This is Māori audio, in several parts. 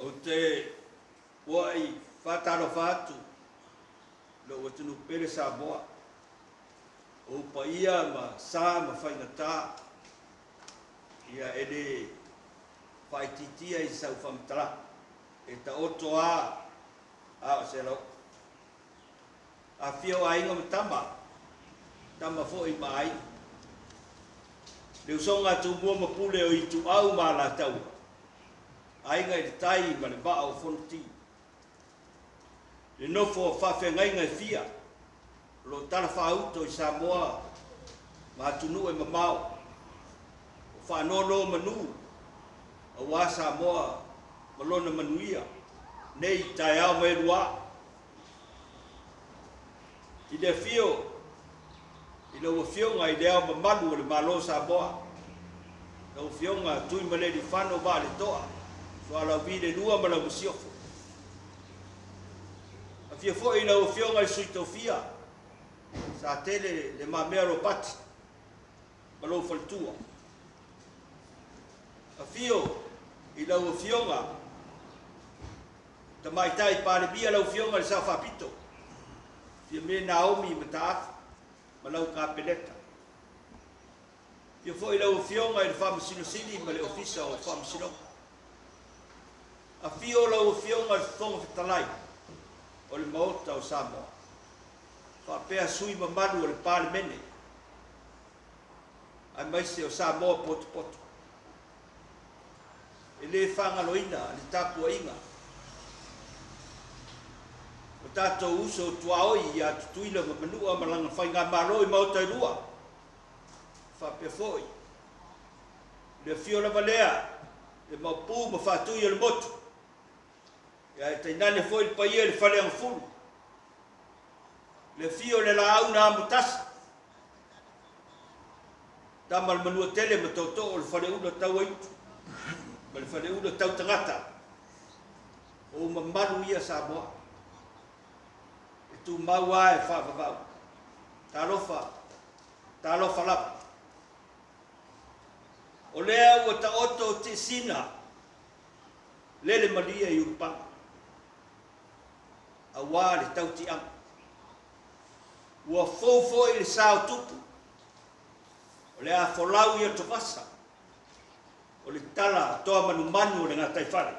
o te wai whataro whatu lo o tunu pere sa moa o pa ia ma sa ma whainata ia ede whaititia i sau whamtara e ta oto a o se lau a whio a inga tama fo i mai leu songa tu mua ma pule o i tu au ma la tau ainga i tai ma le ba o fonti le nofo whawhengai ngai fia lo tala whauto i Samoa ma tunu e mamau o whanolo manu a wā Samoa malona manuia nei tai au mai rua i le fio i lau fionga i leo mamanu o le malo Samoa lau fionga tui male di whano ba le toa so ala vile lua ma lau masiofo a fia fo i lau fionga i suitofia sa tele le mamea ro pati ma lau faltua a fio i lau fionga ta mai tai pare bia lau fionga le sa whapito fia me Naomi ma ta ma lau ka peleta fia fo i lau fionga i le whamasino ma le ofisa o whamasino a fio lau fionga i whonga fitalai o le maota o Samoa whapea sui ma manu o le pale mene ai maise o Samoa poto poto e le whangaloina le tapua inga o tātou uso tuaoi i atu tuila ma manua ma langa whai ngā maro i mauta i rua whapea foi le fio la valea le maupu ma whatui i le motu ia e tainane foi le paia le whale ang fulu le fio le la au na amutasa tamal manua tele ma toto o le whale una tau aitu ma le whale una tau tangata o mamaru ia Samoa e tu maua e whawawau ta lofa lapa o lea ua ta oto te sina lele malia i upanga a wā le tau ti ama ua fōfo i le sao tupu o le a folau ia topasa o le tala toa manu manu o le ngā taifare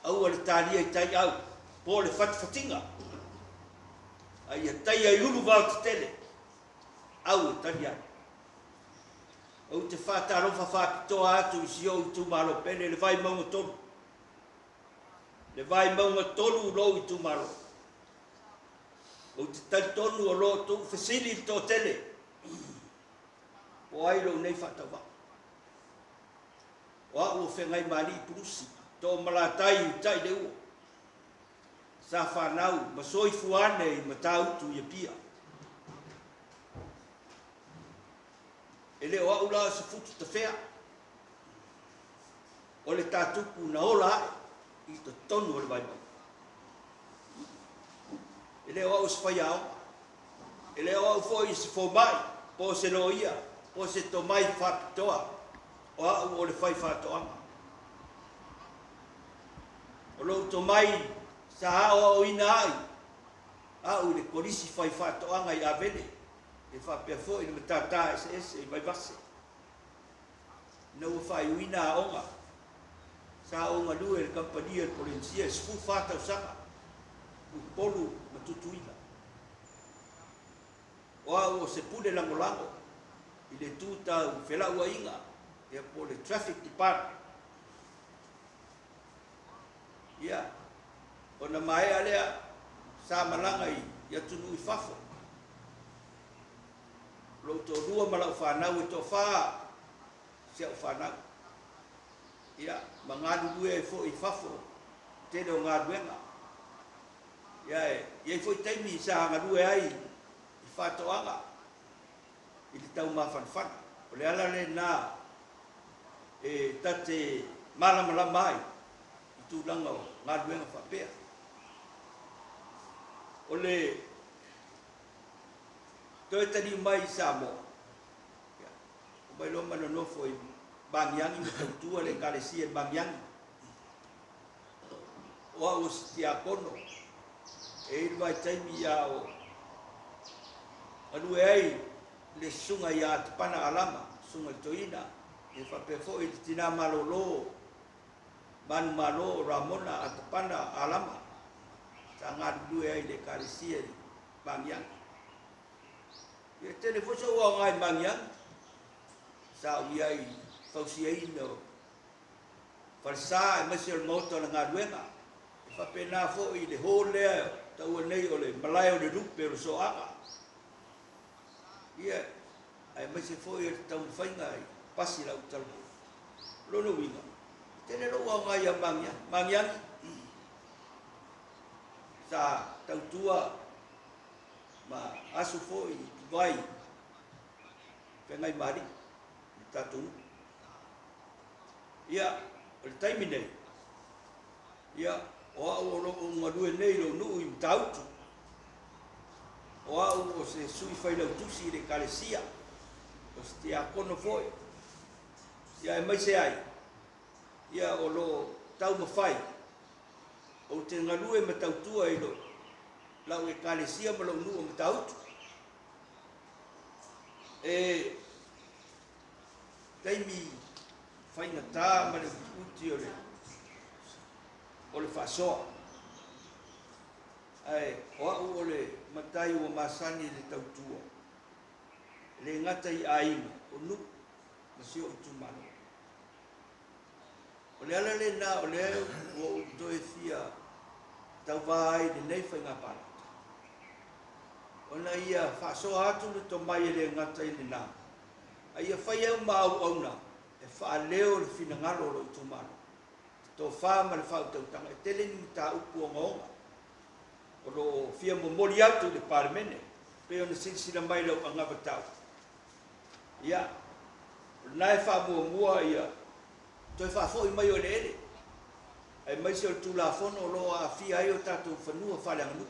au a le tālia i tai au po le whatwhatinga a ia tai ai ulu vau te tele au e tali ai au te whātarofa whāpitoa atu i sio i tūmaro pene le Vaimauga tolu le Vaimauga tolu lo i tūmaro o te tali tonu o lo tō whesili tō tele o ai lo nei whātawa o au o Feagaimaalii purusi Toomalatai i tai le ua sa whanau ma soi fuane i matautu i pia e le o au la se futu te whea o le tātupu na ola i to tonu o le Vaimauga e le o au se whai ao e le o au foi se fo mai po se no ia po se to mai whapitoa o au o le whai whatoanga o lo to mai sa hao o ina ai au le polisi whai whatoanga i avene e whapea fo i le matata ese i mai vase na ua whai uina a onga sa onga lue le kampania le polensia e sfu whatau sanga u polu matutuina o au o se pule lango lango i le tuta u whela ua inga e po le traffic department ia o na mai alea sa malanga i atunu i fafo lo to rua malau whanau e to wha sia o whanau ia mangadu lue e fo i fafo tene o ngā ruenga ia e fo i taimi sa ngā lue ai i whatoanga i li tau mawhanwhana o le ala le nā e tate malama mai i tūlanga o ngā ruenga whapea o le toi tani mai Samoa o mai lo mana no foi bangiangi me tautua le kalesia bangiangi o ustia kono e vai taimi ya o anu ai le sunga ya pana alama sunga toina e fa pe fo i tina malolo man malo ramona atpana alama sangat dua ai le karisia bangyang ye telefon so wa ngai bangyang sa wiai fausiai no farsa mesel moto nga duenga fa pena fo i le hole tau nei ole malayo de rupe so aga ye ai mesel fo i tau fainga pasi la utal lo no winga tene lo wa ngai bangyang sa tau tua ma asu fo i vai Feagaimaalii tatu ia o taimi nei ia o o ngadue nei lo nu i tautu o se sui fai lau tusi le kalesia o stia kono foi ia e mai se ai ia o lo tau mawhai o te ngalue ma tautua i lo lau e kalesia ma lau nu o ma tautu e taimi faina tā ma le uti o le whasoa ai o au o le matai o masani le tautua le ngata i aina o nu ma si o tumano o le ala le na o le o toe fia Tauva ai le nei whainga para ona ia whasoa atu le to mai le ngata i le nā ia whai au mau au na e wha leo le fina ngalo lo i tumano to wha ma le whau tautanga e tele ni ta upu o ngonga o lo fia mo mori atu le parmene pe ona sinsina mai lau angaba tau ia nai wha mua ia to e wha fo i mai o le ele ai mai se o tula fono lo a fia ai o tatu whanua whale anganu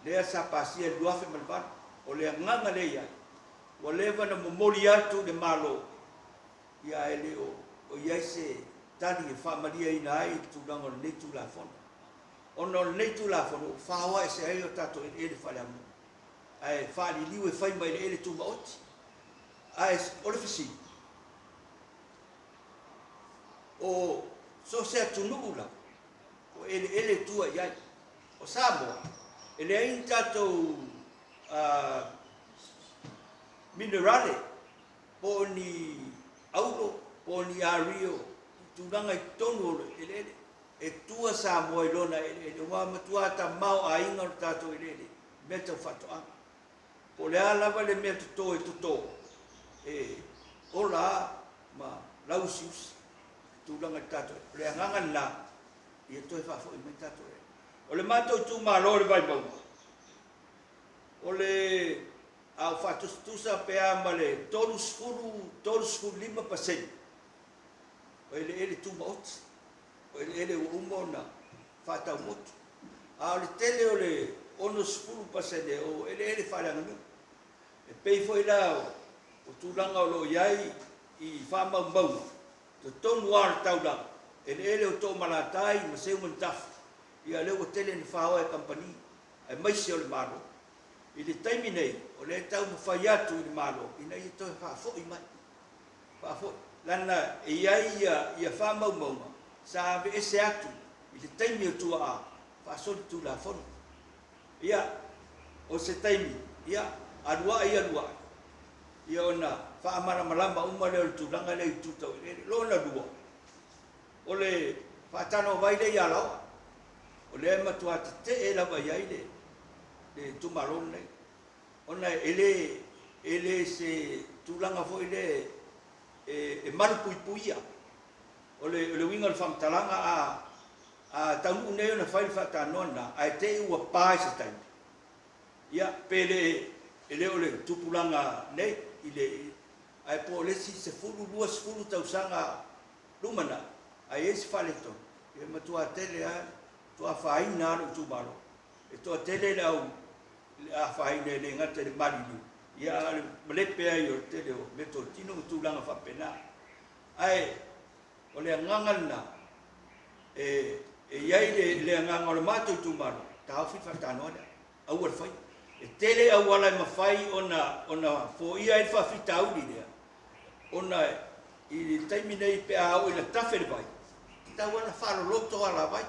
lea sa pasia luafe malvan o le nganga le ia o leva na momori atu le malo ia ele o iai se tani e whamaria ina ai tulanga o nei tula fono ono o nei tula fono whaua e se ai o tato e ele whale amu ai whali liu e whai mai le ele tuma oti ai o le whasi o so se atunu ula o ele tua iai o Samoa ele ai tato minerale poni aulo poni ario tulanga i tonu ele e tua Samoa i lona ele wa matua ta mau a inga o tato ele meta fatoa o le alava le meta to e tuto e ola ma lausius tulanga i tato le anganga na i e toe fafo i me tato e o le mato tu malo le Vaimauga o le au fatustusa pea ma le tolus fulu 5% o ele tu maot o ele umo na fata motu a le tele o le onus fulu pasede o ele fala nganu e pei foi la o tulanga o lo iai i fama mbau to tonu ar taula ele o Toomalatai ma se un taf ia le o tele ni fao e company e mai se o le malo i le taimi nei o le tau mawhai atu i le malo ina i toi whafo i mai whafo lana e iai ia whamau mauma sa ave ese atu i le taimi o tua a whasoli tu la fono ia o se taimi ia arua ia ona whaamara malama uma leo le tūranga leo i tūtau i lona rua o le whaatano vai le ia lawa o le matua te e lawa iai le tumarone nei ona ele se tūranga fo i le e maru puipuia o le winga le whamtalanga a taunu nei ona whaile whatanona a te ua pāi se taimi ia pele ele o le tupulanga nei i le ai po le si se fulu tausanga lumana ai ese faleto e matua tele a tua faina lo tubalo e tua tele la a faina le ngate le marilu ia le pe ai o tele o meto tino tulanga fa pena ai o le ngangana e iai le nganga o le matou tumalo ta fi fa ta no au al fai e tele au wala mafai ona fo ia e fa fi ta uli le ona i taimi nei pe au i le tafe le vai ta wana fa lo to ala vai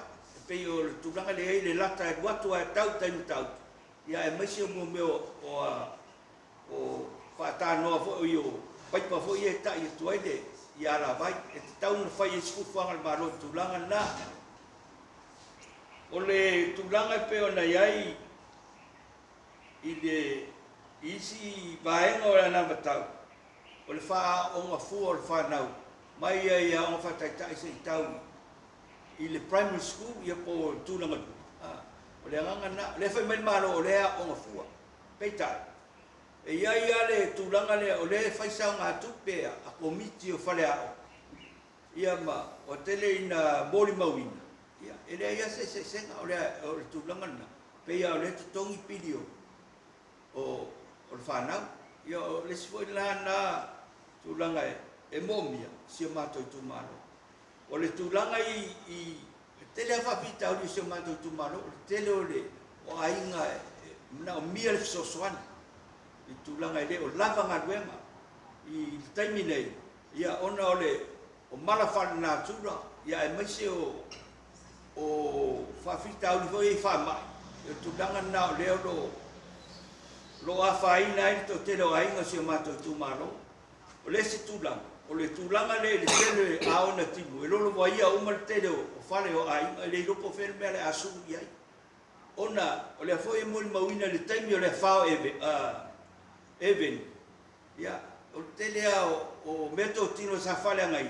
pe o le tulanga le ai le lata e watu a tau tau ia e maisi o mo o fa ta no fo io pai pa fo ia ta i tu ai le ia la vai e tau no fai e sfu fanga ma lo tulanga na o le tulanga pe ona iai i le isi vaenga o le namba tau o le fa o nga fu o le fa nau mai ia o fa tai tai se tau i le primary school ia po tulanga o le nganga na le fai mai malo o le o nga fu pe tai e ia le tulanga le o le fai sa nga tupe a komiti o fale a ia ma o tele ina boli mawina ia ele ia se o le tulanga na pe ia o le tongi pilio o le whanau ia o le sifo ila na tulanga e momia si o mato i tumalo o le tulanga i tele a whapita o le si o mato i tumalo o le tele o le o ainga na o mia le fisosoani i tulanga i le o lava ngā ruenga i taimi nei ia ona o le o malawhana nā tura ia e maise o whawhita o li hoi e whamai i tulanga na o leo lo a whaina i to te reo ainga si o mātou tūmaro o le se tūlanga o le tūlanga le tele a ona timu e lolo wa ia umar te reo o whale o ainga le ropo whele mea le asu i ai ona o le foi e mori mawina le taimi o le whao even ia o tele a o meto tino sa whale angai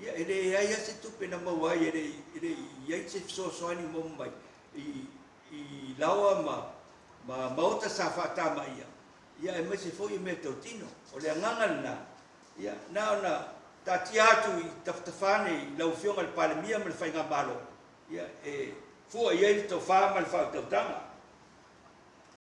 ia ele ia se tupe na mawai ele ia se fisosoani momai i lawa ma mauta sa fatama ia e mese foi me tino o le nganga na ia na ona tati atu i taftafane lau fionga le palemia me le fainga malo ia e fua ia i to fa ma le fa tanga